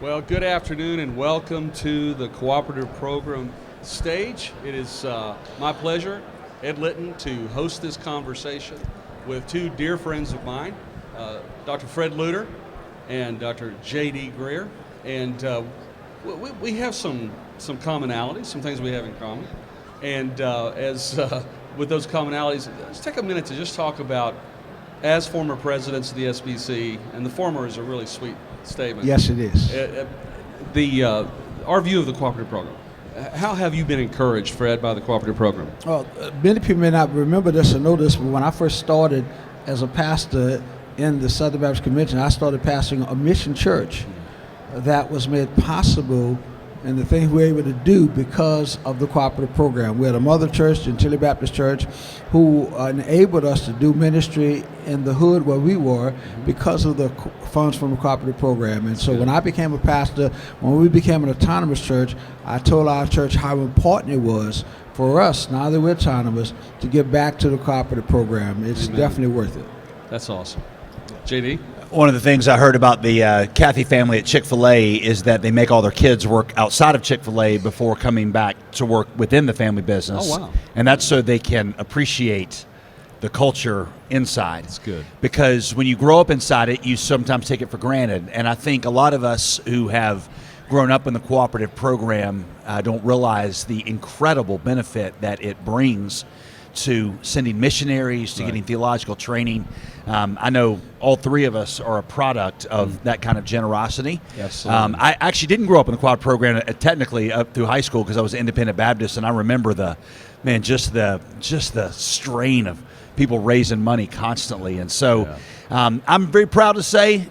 Well, good afternoon and welcome to the Cooperative Program stage. It is my pleasure, Ed Litton, to host this conversation with two dear friends of mine, Dr. Fred Luter and Dr. J.D. Greear. And we have some commonalities, some things we have in common. And with those commonalities, let's take a minute to just talk about, as former presidents of the SBC, and the former is a really sweet statement. Yes, it is. Our view of the cooperative program. How have you been encouraged, Fred, by the cooperative program? Well, many people may not remember this or know this, but when I first started as a pastor in the Southern Baptist Convention, I started pastoring a mission church that was made possible and the things we were able to do because of the cooperative program. We had a mother church, Gentilly Baptist Church, who enabled us to do ministry in the hood where we were because of the funds from the cooperative program. And so when I became a pastor, when we became an autonomous church, I told our church how important it was for us, now that we're autonomous, to get back to the cooperative program. It's definitely worth it. That's awesome. JD? One of the things I heard about the Cathy family at Chick-fil-A is that they make all their kids work outside of Chick-fil-A before coming back to work within the family business. Oh, wow. And that's so they can appreciate the culture inside. That's good. Because when you grow up inside it, you sometimes take it for granted. And I think a lot of us who have grown up in the cooperative program don't realize the incredible benefit that it brings to sending missionaries, to getting theological training. I know all three of us are a product of that kind of generosity. Absolutely. I actually didn't grow up in the quad program technically up through high school because I was an independent Baptist, and I remember just the strain of people raising money constantly. And so I'm very proud to say,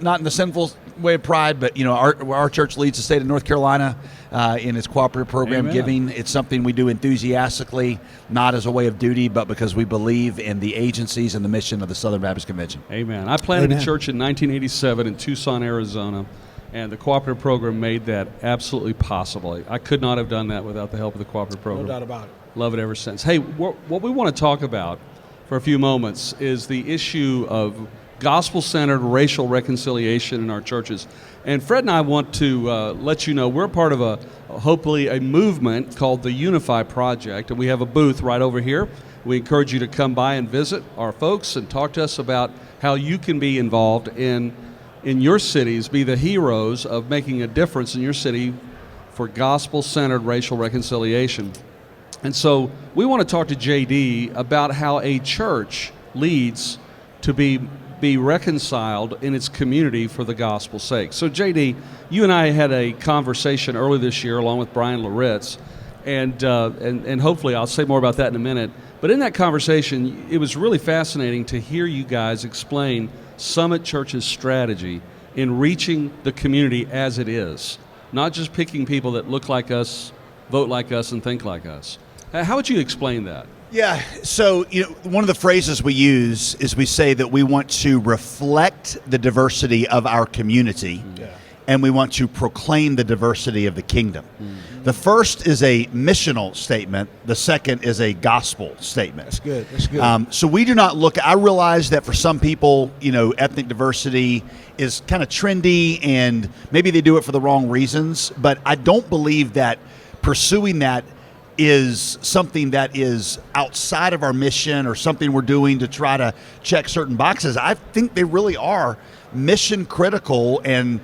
not in the sinful way of pride, but our church leads the state of North Carolina in its cooperative program giving. It's something we do enthusiastically, not as a way of duty, but because we believe in the agencies and the mission of the Southern Baptist Convention. Amen. I planted a church in 1987 in Tucson, Arizona, and the cooperative program made that absolutely possible. I could not have done that without the help of the cooperative program. No doubt about it. Love it ever since. Hey, what we want to talk about for a few moments is the issue of gospel-centered racial reconciliation in our churches. And Fred and I want to let you know we're part of hopefully a movement called the Unify Project, and we have a booth right over here. We encourage you to come by and visit our folks and talk to us about how you can be involved in your cities, be the heroes of making a difference in your city for gospel-centered racial reconciliation. And so we want to talk to JD about how a church leads to be reconciled in its community for the gospel's sake. So JD, you and I had a conversation early this year along with Brian Loritz, and hopefully I'll say more about that in a minute. But in that conversation, it was really fascinating to hear you guys explain Summit Church's strategy in reaching the community as it is, not just picking people that look like us, vote like us, and think like us. How would you explain that? Yeah, so one of the phrases we use is we say that we want to reflect the diversity of our community, and we want to proclaim the diversity of the kingdom. The first is a missional statement. The second is a gospel statement. That's good. That's good. So we do not look. I realize that for some people, ethnic diversity is kind of trendy, and maybe they do it for the wrong reasons. But I don't believe that pursuing that is something that is outside of our mission or something we're doing to try to check certain boxes. I think they really are mission critical and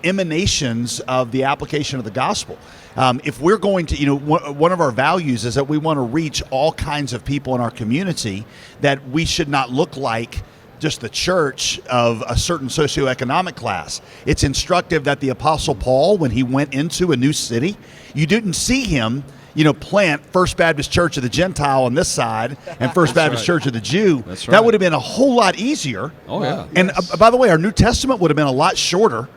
emanations of the application of the gospel. If we're going to, one of our values is that we want to reach all kinds of people in our community, that we should not look like just the church of a certain socioeconomic class. It's instructive that the Apostle Paul, when he went into a new city, you didn't see him plant First Baptist Church of the Gentile on this side and First Baptist Church of the Jew. That's right. That would have been a whole lot easier. Oh, yeah. And by the way, our New Testament would have been a lot shorter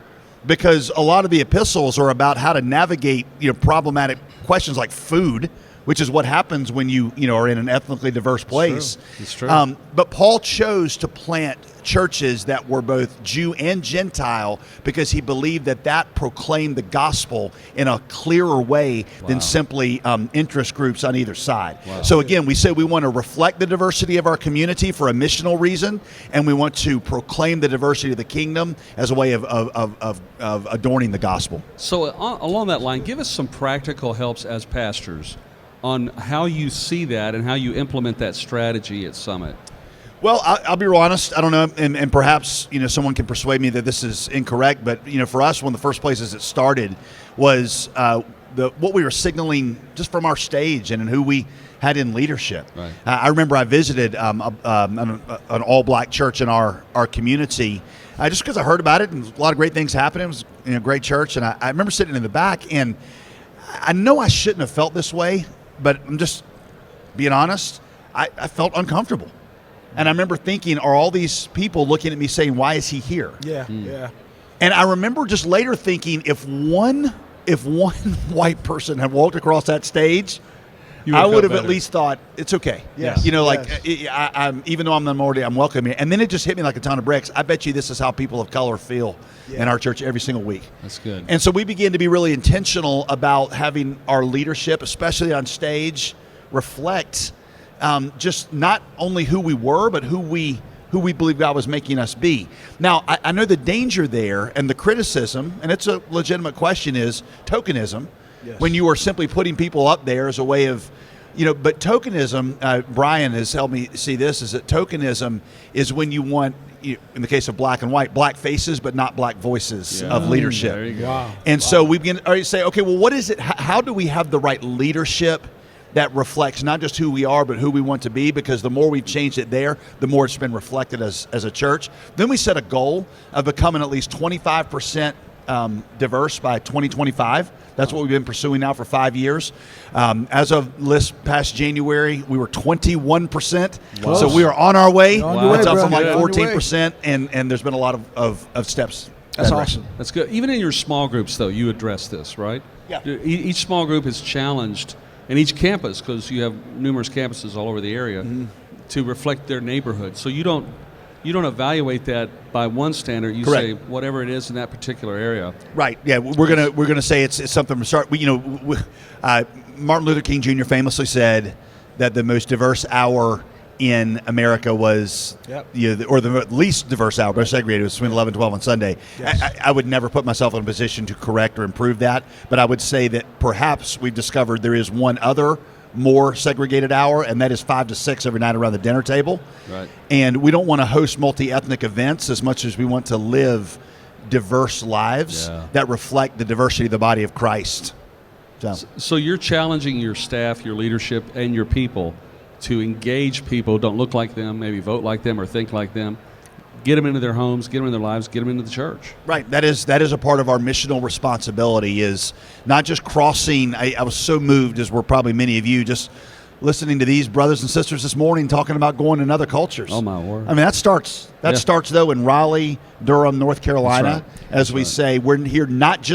because a lot of the epistles are about how to navigate problematic questions like food, which is what happens when you are in an ethnically diverse place. It's true. But Paul chose to plant churches that were both Jew and Gentile because he believed that proclaimed the gospel in a clearer way than simply interest groups on either side. So again, we say we want to reflect the diversity of our community for a missional reason, and we want to proclaim the diversity of the kingdom as a way of adorning the gospel. So along that line, give us some practical helps as pastors on how you see that and how you implement that strategy at Summit. Well, I'll be real honest. I don't know, and perhaps someone can persuade me that this is incorrect. But for us, one of the first places it started was what we were signaling just from our stage and who we had in leadership. Right. I remember I visited an all-black church in our community just because I heard about it and a lot of great things happening. It was a great church, and I remember sitting in the back, and I know I shouldn't have felt this way, but I'm just being honest. I felt uncomfortable. And I remember thinking, are all these people looking at me saying, why is he here? Yeah, yeah. And I remember just later thinking, if one white person had walked across that stage, I would have at least thought, it's okay. Yes. I'm even though I'm the minority, I'm welcome here. And then it just hit me like a ton of bricks. I bet you this is how people of color feel in our church every single week. That's good. And so we began to be really intentional about having our leadership, especially on stage, reflect just not only who we were, but who we believe God was making us be. Now, I know the danger there and the criticism, and it's a legitimate question, is tokenism. Yes. When You are simply putting people up there as a way of, but tokenism, Brian has helped me see this, is that tokenism is when you want, in the case of black and white, black faces but not black voices of leadership. There you go. Wow. And so we begin to say, okay, well, what is it? How do we have the right leadership that reflects not just who we are, but who we want to be? Because the more we've changed it there, the more it's been reflected as a church. Then we set a goal of becoming at least 25% diverse by 2025. That's what we've been pursuing now for 5 years. As of this past January, we were 21%. Wow. So we are on our way. Wow. It's up from Brother. like On your way. 14%, and there's been a lot of steps. That's that awesome. That's good. Even in your small groups, though, you address this, right? Yeah. Each small group is challenged, and each campus, because you have numerous campuses all over the area, to reflect their neighborhood. So you don't evaluate that by one standard. You Correct. say whatever it is in that particular area. Right. Yeah. We're gonna say it's something from start. Martin Luther King Jr. famously said that the most diverse hour in America was, or the least diverse hour, but segregated, was between 11 and 12 on Sunday. Yes. I would never put myself in a position to correct or improve that, but I would say that perhaps we've discovered there is one other more segregated hour, and that is 5 to 6 every night around the dinner table. Right. And we don't want to host multi-ethnic events as much as we want to live diverse lives that reflect the diversity of the body of Christ. So you're challenging your staff, your leadership, and your people to engage people who don't look like them, maybe vote like them or think like them, get them into their homes, get them in their lives, get them into the church. Right. That is a part of our missional responsibility, is not just crossing. I was so moved, as were probably many of you, just listening to these brothers and sisters this morning talking about going in other cultures. Oh, my word. I mean, that starts, though, in Raleigh, Durham, North Carolina. That's right. As we say, we're here not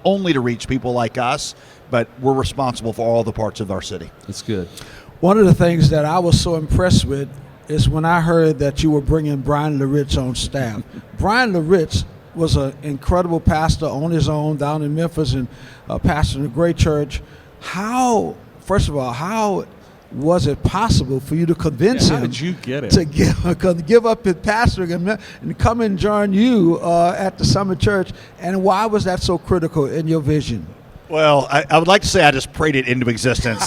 only to reach people like us, but we're responsible for all the parts of our city. That's good. One of the things that I was so impressed with is when I heard that you were bringing Brian LaRich on staff. Brian LaRich was an incredible pastor on his own down in Memphis and pastoring a great church. First of all, how was it possible for you to convince how him did you get it? to give up his pastoring and come and join you at the Summit Church? And why was that so critical in your vision? Well, I would like to say I just prayed it into existence.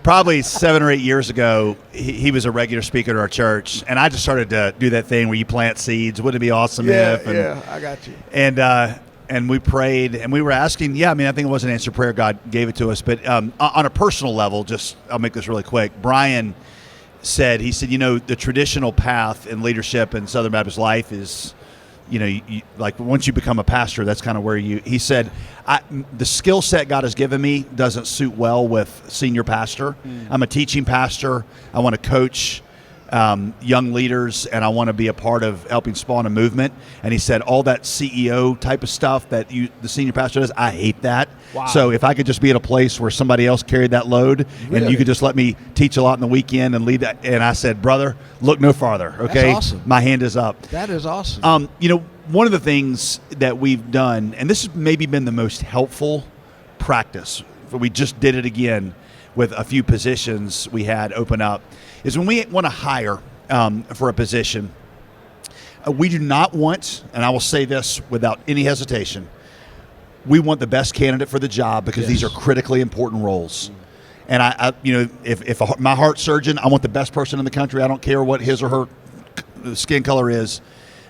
Probably 7 or 8 years ago, he was a regular speaker at our church, and I just started to do that thing where you plant seeds. Wouldn't it be awesome if? Yeah, I got you. And we prayed, and we were asking, I think it was an answered prayer. God gave it to us. But on a personal level, I'll make this really quick. Brian said, the traditional path in leadership in Southern Baptist life is, like once you become a pastor, that's kind of where he said, the skill set God has given me doesn't suit well with senior pastor. I'm a teaching pastor. I want to coach young leaders, and I want to be a part of helping spawn a movement. And he said, all that CEO type of stuff that the senior pastor does, I hate that. Wow. So if I could just be at a place where somebody else carried that load, and you could just let me teach a lot in the weekend and lead that. And I said, brother, look no farther. Okay, That's awesome. My hand is up. That is awesome. One of the things that we've done, and this has maybe been the most helpful practice, we just did it again with a few positions we had open up, is when we want to hire for a position, we do not want, and I will say this without any hesitation, we want the best candidate for the job because these are critically important roles. And I if my heart surgeon, I want the best person in the country. I don't care what his or her skin color is.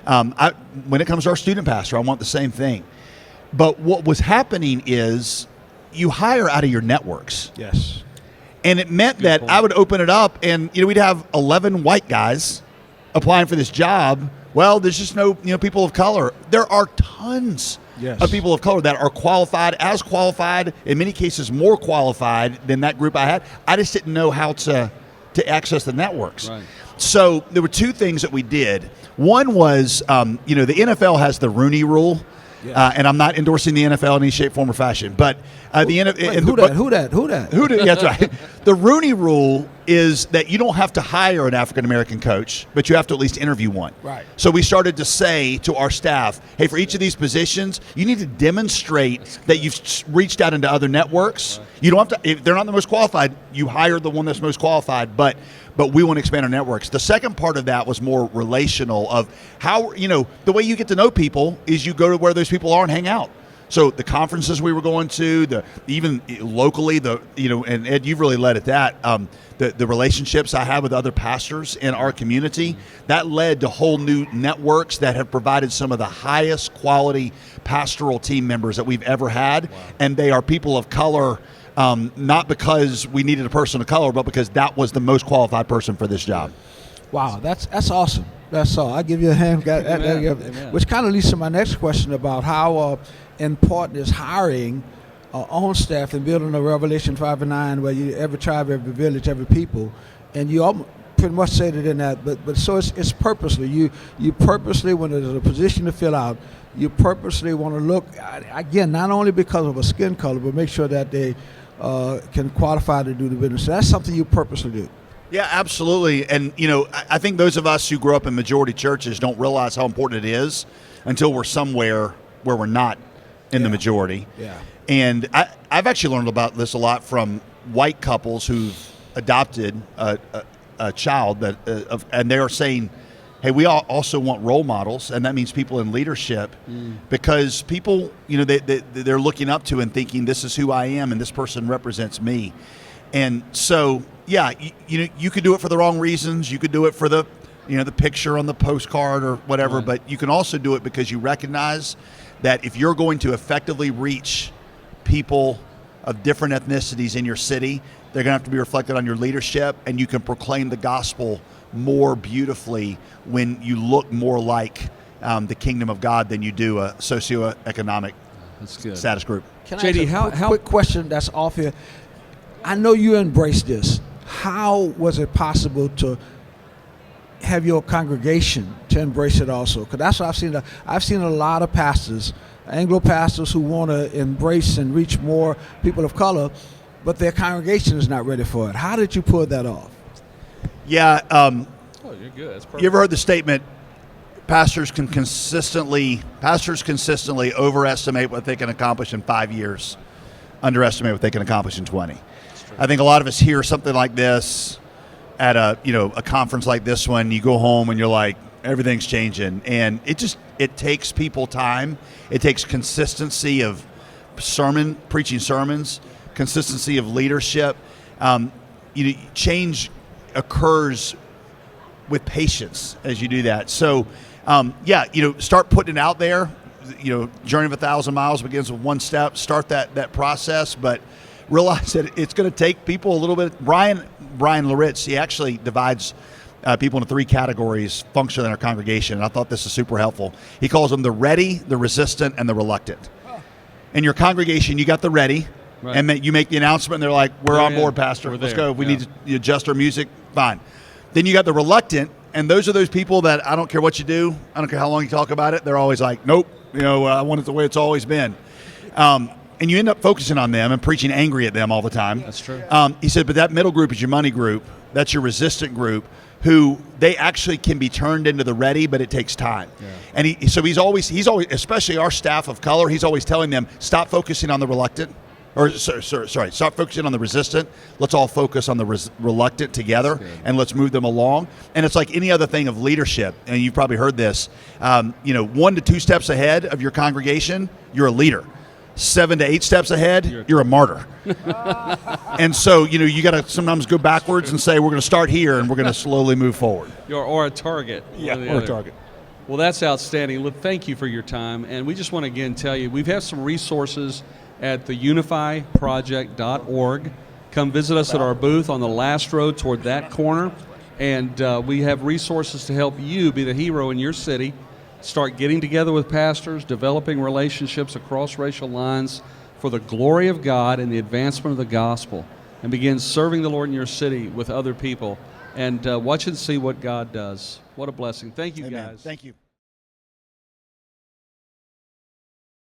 When it comes to our student pastor, I want the same thing. But what was happening is you hire out of your networks. Yes. And it meant that I would open it up and we'd have 11 white guys applying for this job. Well, there's just no people of color. There are tons of people of color that are qualified, in many cases more qualified than that group I had. I just didn't know how to access the networks. Right. So there were two things that we did. One was, the NFL has the Rooney Rule. Yeah. And I'm not endorsing the NFL in any shape, form, or fashion. But the NFL. Who that? That's right. The Rooney Rule is that you don't have to hire an African American coach, but you have to at least interview one. Right. So we started to say to our staff, hey, for each of these positions, you need to demonstrate that you've reached out into other networks. Right. You don't have to. If they're not the most qualified, you hire the one that's most qualified. But we want to expand our networks. The second part of that was more relational, of how, the way you get to know people is you go to where those people are and hang out. So the conferences we were going to, even locally, and Ed, you've really led at that, the relationships I have with other pastors in our community, that led to whole new networks that have provided some of the highest quality pastoral team members that we've ever had. Wow. And they are people of color. Not because we needed a person of color, but because that was the most qualified person for this job. Wow, that's awesome. That's all. I'll give you a hand. Amen. Which kind of leads to my next question about how important is hiring on staff and building a Revelation 5 and 9 where you every tribe, every village, every people, and you all pretty much said it in that. But so it's purposely. You purposely, when there's a position to fill out, you purposely want to look again not only because of a skin color, but make sure that they can qualify to do the business. So that's something you purposely do. Yeah, absolutely. And, I think those of us who grew up in majority churches don't realize how important it is until we're somewhere where we're not in the majority. Yeah. And I've actually learned about this a lot from white couples who've adopted a child and they're saying, hey, we also want role models, and that means people in leadership, because people, they're looking up to and thinking, this is who I am, and this person represents me. And so, yeah, you could do it for the wrong reasons. You could do it for the picture on the postcard or whatever, right. But you can also do it because you recognize that if you're going to effectively reach people of different ethnicities in your city, they're going to have to be reflected on your leadership, and you can proclaim the gospel more beautifully when you look more like the kingdom of God than you do a socioeconomic status group. Can JD, I ask a quick question that's off here? I know you embraced this. How was it possible to have your congregation to embrace it also? Because that's what I've seen. I've seen a lot of pastors, Anglo pastors, who want to embrace and reach more people of color, but their congregation is not ready for it. How did you pull that off? Yeah. You're good. That's perfect. You ever heard the statement, pastors consistently overestimate what they can accomplish in 5 years, underestimate what they can accomplish in 20. I think a lot of us hear something like this at a conference like this one. You go home and you're like, everything's changing. And it takes people time. It takes consistency of preaching sermons, consistency of leadership. Change occurs with patience as you do that. So, start putting it out there. Journey of 1,000 miles begins with one step. Start that process, but realize that it's going to take people a little bit. Brian Loritz, he actually divides people into 3 categories functionally in our congregation, and I thought this is super helpful. He calls them the ready, the resistant, and the reluctant. In your congregation, you got the ready, right. And you make the announcement, and they're like, we're on board, Pastor. Let's go. We need to adjust our music. Fine. Then you got the reluctant, and those are those people that I don't care what you do, I don't care how long you talk about it, they're always like, nope, I want it the way it's always been. And you end up focusing on them and preaching angry at them all the time. That's true. He said, but that middle group is your money group. That's your resistant group, who they actually can be turned into the ready, but it takes time. Yeah. And he's always, especially our staff of color, he's always telling them, stop focusing on the reluctant. Or sorry, stop focusing on the resistant. Let's all focus on the reluctant together, and let's move them along. And it's like any other thing of leadership, and you've probably heard this. 1 to 2 steps ahead of your congregation, you're a leader. 7 to 8 steps ahead, you're a martyr. And so, you got to sometimes go backwards and say, we're going to start here, and we're going to slowly move forward. Or a target. Yeah, or a target. Well, that's outstanding. Look, thank you for your time. And we just want to again tell you, we've had some resources at the unifyproject.org. Come visit us at our booth on the last road toward that corner. And we have resources to help you be the hero in your city. Start getting together with pastors, developing relationships across racial lines for the glory of God and the advancement of the gospel. And begin serving the Lord in your city with other people. And watch and see what God does. What a blessing. Thank you, Amen. guys. Thank you.